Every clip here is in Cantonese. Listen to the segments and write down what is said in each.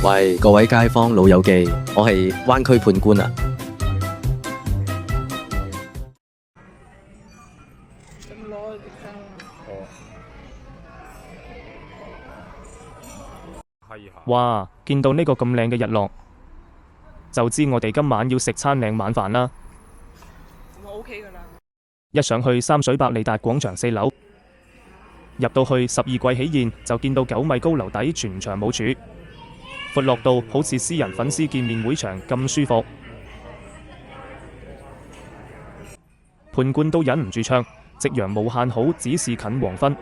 喂，各位街坊老友記，我係灣區判官啊。哇！見到呢個咁靚嘅日落，就知我哋今晚要食餐靚晚飯啦。我 OK 㗎啦。一上去三水百利達廣場4樓，入到去12季喜宴就見到9米高樓底全場舞柱，闊落到好似私人粉絲見面會場咁舒服。判官都忍唔住唱：夕陽無限好，只是近黃昏。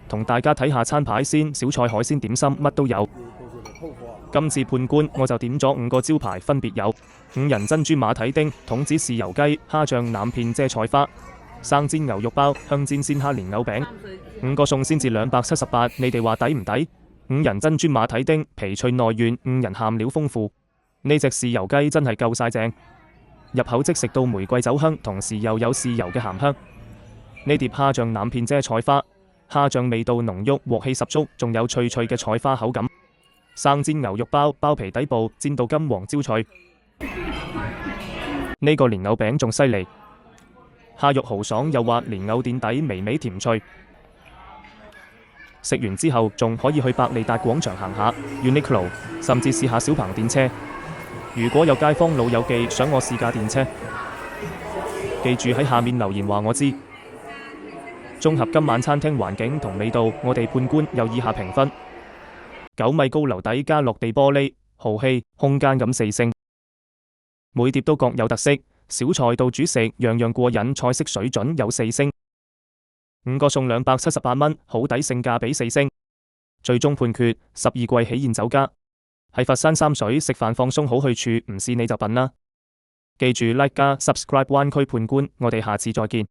同大家睇下餐牌先，小菜、海鮮、點心乜都有。今次判官我就點咗5個招牌，分別有5仁珍珠馬蹄丁、筒子豉油雞、蝦醬腩片蔗菜花、生煎牛肉包、香煎鮮蝦蓮藕餅。5個餸先至278，你哋話抵唔抵？5仁珍珠馬蹄丁皮脆內軟，5仁餡料豐富，呢隻豉油雞真係夠晒正，入口即食到玫瑰酒香，同時又有豉油嘅鹹香。呢碟蝦醬腩片蔗菜花，蝦醬味道濃郁，鑊氣十足，仲有脆脆嘅菜花口感。生煎牛肉包，包皮底部煎到金黃焦脆。呢個蓮藕餅仲犀利，蝦肉豪爽又滑，蓮藕墊底微微甜脆。食完之後仲可以去百利達廣場行下 Uniqlo， 甚至試下小鵬電車。如果有街坊老友記想我試架電車，記住喺下面留言話我知。綜合今晚餐廳環境同味道，我哋判官有以下評分：9米高樓底加落地玻璃，豪氣空間感4星。每碟都各有特色，小菜到主食樣樣過癮，菜式水準有4星。5個餸278蚊，好抵，性價比4星。最終判決12季喜宴酒家喺佛山三水食飯放鬆好去處，唔試你就笨啦。記住 like 加 subscribe 灣區判官，我哋下次再見。